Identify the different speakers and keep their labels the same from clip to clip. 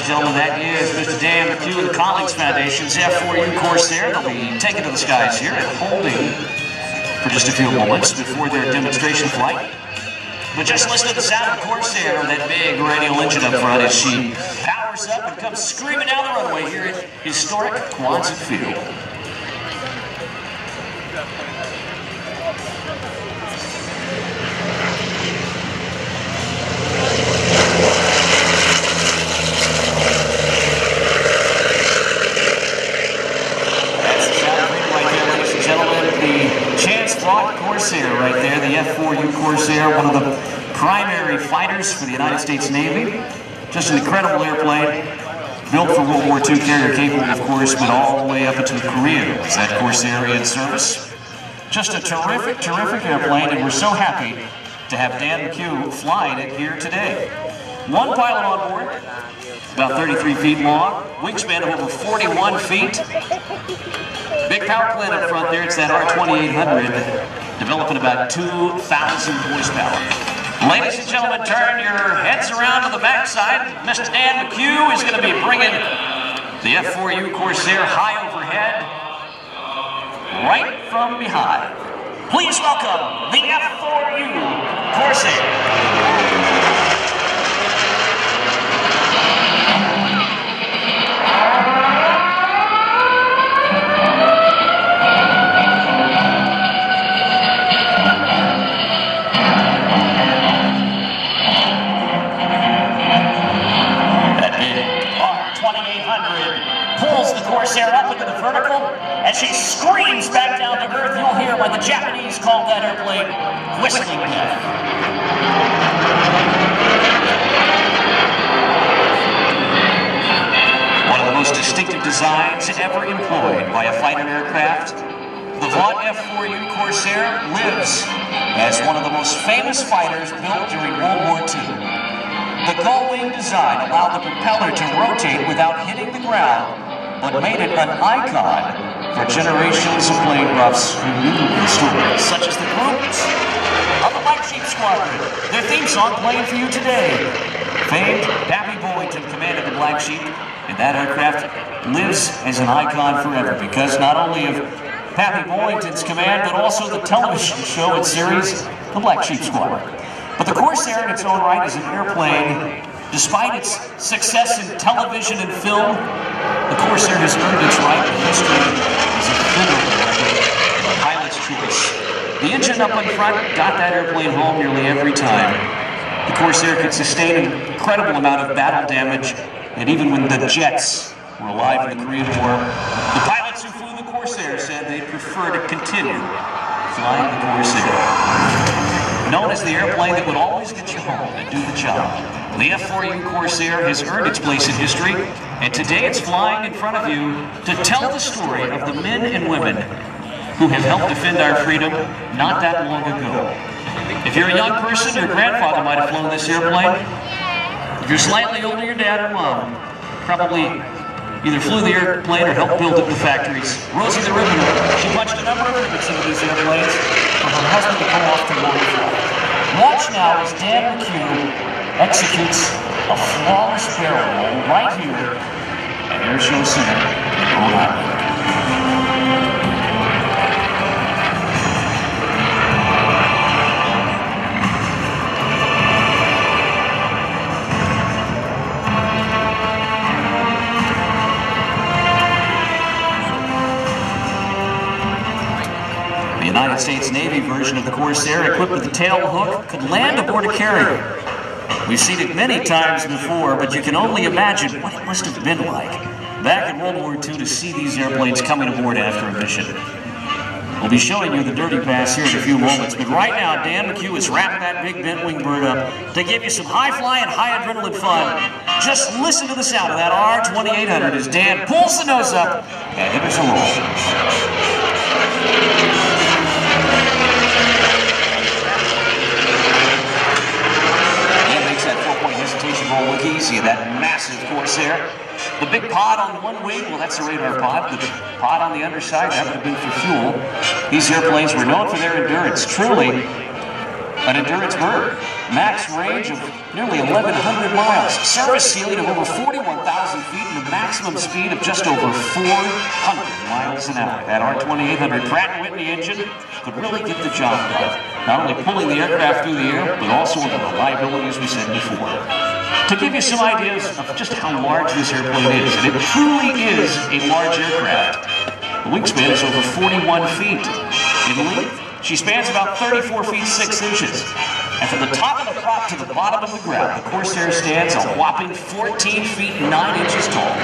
Speaker 1: gentlemen, that is Mr. Dan McCue of the Collings Foundation's F4U Corsair. They'll be taken to the skies here and holding for just a few moments before their demonstration flight. But just listen to the sound of the Corsair, that big radial engine up front as she powers up and comes screaming down the runway here at historic Quonset Field. Corsair right there, the F4U Corsair, one of the primary fighters for the United States Navy. Just an incredible airplane, built for World War II, carrier capable, of course, but all the way up into Korea was that Corsair in service. Just a terrific, terrific airplane, and we're so happy to have Dan McCue flying it here today. One pilot on board, about 33 feet long, wingspan of over 41 feet. Big power plant up front there, it's that R2800. Developing about 2,000 horsepower. Ladies and gentlemen, turn your heads around to the backside. Mr. Dan McCue is going to be bringing the F4U Corsair high overhead, right from behind. Please welcome the F4U Corsair. Pulls the Corsair up into the vertical, and she screams back down to earth. You'll hear why the Japanese called that airplane Whistling Death. One of the most distinctive designs ever employed by a fighter aircraft, the Rhode F4U Corsair lives as one of the most famous fighters built during World War II. The gull-wing design allowed the propeller to rotate without hitting the ground, but made it an icon for generations of plane buffs who knew the stories, such as the groups of the Black Sheep Squadron. Their theme song playing for you today. Famed Pappy Boynton commanded the Black Sheep, and that aircraft lives as an icon forever because not only of Pappy Boynton's command, but also the television show and series, The Black Sheep Squadron. But the Corsair in its own right is an airplane. Despite its success in television and film, the Corsair has earned its right in history as a pilot's choice. The engine up in front got that airplane home nearly every time. The Corsair could sustain an incredible amount of battle damage, and even when the jets were alive in the Korean War, the pilots who flew the Corsair said they'd prefer to continue flying the Corsair. Known as the airplane that would always get you home and do the job, the F4U Corsair has earned its place in history, and today it's flying in front of you to tell the story of the men and women who have helped defend our freedom not that long ago. If you're a young person, your grandfather might have flown this airplane. If you're slightly older, your dad or mom probably either flew the airplane or helped build it in the factories. Rosie the Ribboner, she punched a number of rivets into these airplanes for her husband to come off to morning flight. Watch now as Dan McCue executes a flawless barrel roll right here at Airshow Center in Rhode Island. The United States Navy version of the Corsair, equipped with a tail hook, could land aboard a carrier. We've seen it many times before, but you can only imagine what it must have been like back in World War II to see these airplanes coming aboard after a mission. We'll be showing you the dirty pass here in a few moments, but right now Dan McCue is wrapping that big bent wing bird up to give you some high-flying, high-adrenaline fun. Just listen to the sound of that R2800 as Dan pulls the nose up and gives a roll. Roll look easy, that massive Corsair. The big pod on one wing, well, that's a radar pod. The pod on the underside, that would have been for fuel. These airplanes were known for their endurance. Truly, an endurance bird. Max range of nearly 1,100 miles, service ceiling of over 41,000 feet, and a maximum speed of just over 400 miles an hour. That R2800 Pratt & Whitney engine could really get the job done, not only pulling the aircraft through the air, but also the reliability, as we said before. To give you some ideas of just how large this airplane is, and it truly is a large aircraft. The wingspan is over 41 feet. In length, she spans about 34 feet 6 inches. And from the top of the prop to the bottom of the ground, the Corsair stands a whopping 14 feet 9 inches tall.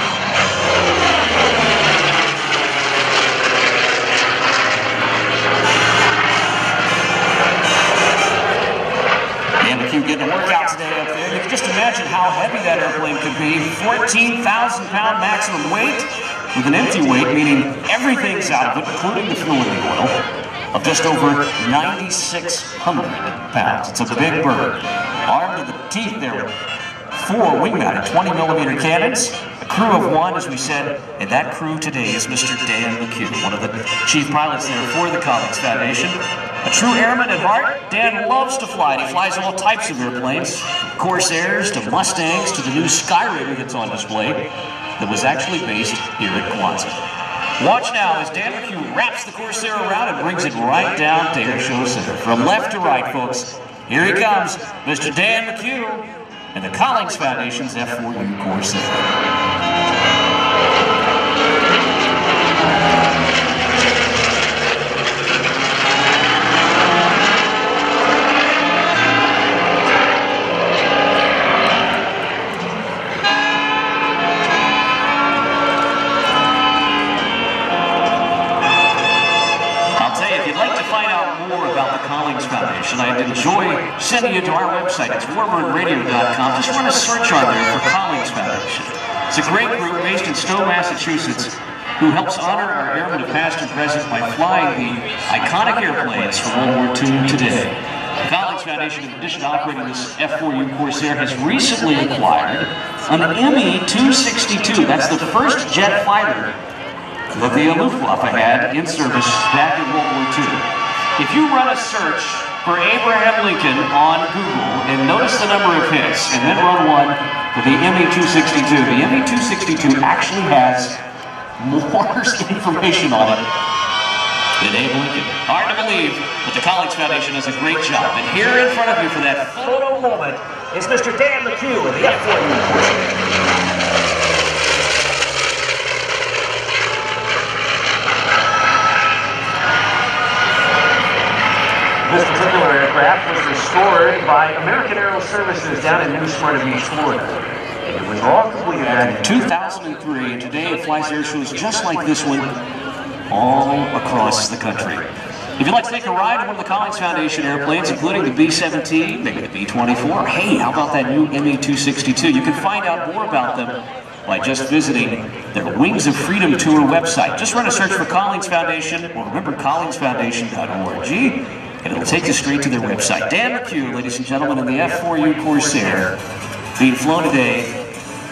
Speaker 1: Dan McCue getting a workout today up there. You can just imagine how heavy that airplane could be. 14,000-pound maximum weight, with an empty weight, meaning everything's out of it, including the fuel and the oil, of just over 9,600 pounds. It's a big bird. Armed to the teeth there, 4 wing-mounted 20mm cannons, a crew of 1, as we said, and that crew today is Mr. Dan McCue, one of the chief pilots there for the Collings Foundation. A true airman at heart, Dan loves to fly, and he flies all types of airplanes, Corsairs to Mustangs to the new Skyraider that's on display that was actually based here at Quonset. Watch now as Dan McCue wraps the Corsair around and brings it right down to Airshow Center. From left to right, folks, here he comes, Mr. Dan McCue and the Collings Foundation's F4U Corsair. Collings Foundation. I'd enjoy sending you to our website. It's warbirdradio.com. Just run a search on there for Collings Foundation. It's a great group based in Stowe, Massachusetts, who helps honor our airmen of past and present by flying the iconic airplanes from World War II today. The Collings Foundation, in addition to operating this F4U Corsair, has recently acquired an ME-262. That's the first jet fighter that the Luftwaffe had in service back in World War II. If you run a search for Abraham Lincoln on Google and notice the number of hits, and then run one for the ME-262, the ME-262 actually has more information on it than Abe Lincoln. Hard to believe, but the Collings Foundation does a great job. And here in front of you for that photo moment is Mr. Dan McCue of the F4U Corsair. This particular aircraft was restored by American Aero Services down in New Smyrna Beach, Florida. It was all completed back in 2003, and today it flies air shows just like this one all across the country. If you'd like to take a ride on one of the Collings Foundation airplanes, including the B-17, maybe the B-24, hey, how about that new ME-262? You can find out more about them by just visiting their Wings of Freedom Tour website. Just run a search for Collings Foundation, or remember collingsfoundation.org. and it'll take you straight to their website. Dan McCue, ladies and gentlemen, in the F4U Corsair, being flown today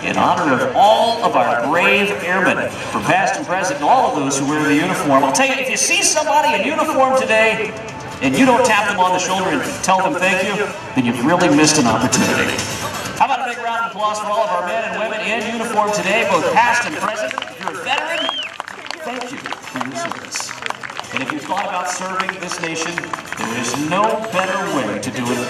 Speaker 1: in honor of all of our brave airmen, from past and present, and all of those who wear the uniform. I'll tell you, if you see somebody in uniform today, and you don't tap them on the shoulder and tell them thank you, then you've really missed an opportunity. How about a big round of applause for all of our men and women in uniform today, both past and present. If you're a veteran, thank you for your service. And if you've thought about serving this nation, there is no better way to do it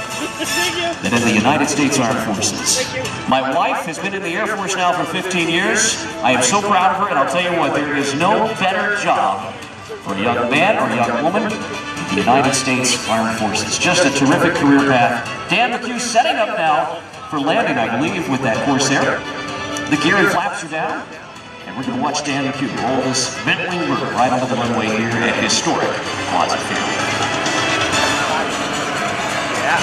Speaker 1: than in the United States Armed Forces. My wife has been in the Air Force now for 15 years. I am so proud of her, and I'll tell you what, there is no better job for a young man or a young woman in the United States Armed Forces. Just a terrific career path. Dan McCue setting up now for landing, I believe, with that Corsair. The gear and flaps are down. And we're going to watch Dan McCue roll this vent-wing bird right onto the runway here at historic Quonset Field. Yeah.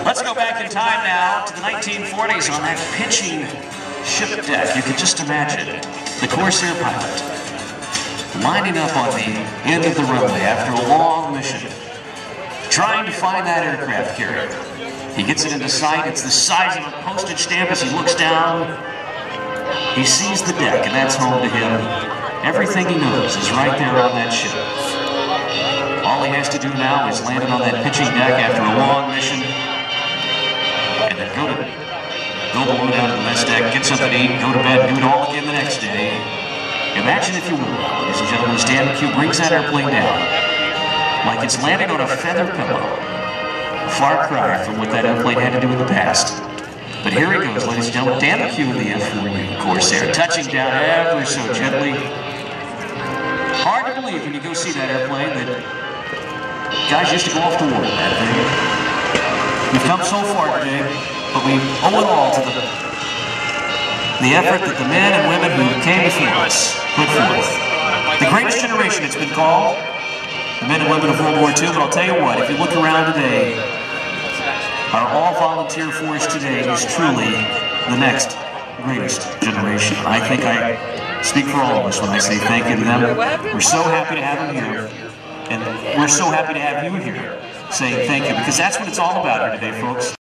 Speaker 1: Let's go back in time now to the 1940s on that pitching ship deck. You can just imagine the Corsair pilot lining up on the end of the runway after a long mission, trying to find that aircraft carrier. He gets it into sight. It's the size of a postage stamp. As he looks down, he sees the deck, and that's home to him. Everything he knows is right there on that ship. all he has to do now is land it on that pitching deck after a long mission, and then go below down to the mess deck, get something to eat, go to bed, do it all again the next day. Imagine, if you will, ladies and gentlemen, as Dan McCue brings that airplane down like it's landing on a feather pillow. A far cry from what that airplane had to do in the past. But here he goes, ladies and gentlemen, Dan McCue in the F4U Corsair, touching down ever so gently. Hard to believe when you go see that airplane that guys used to go off to war with that thing. We've come so far today, but we owe it all to the effort that the men and women who came before us put forth. The greatest generation, it's been called, the men and women of World War II, but I'll tell you what, if you look around today, our all-volunteer force today is truly the next greatest generation. I think I speak for all of us when I say thank you to them. We're so happy to have them here, and we're so happy to have you here saying thank you, because that's what it's all about here today, folks.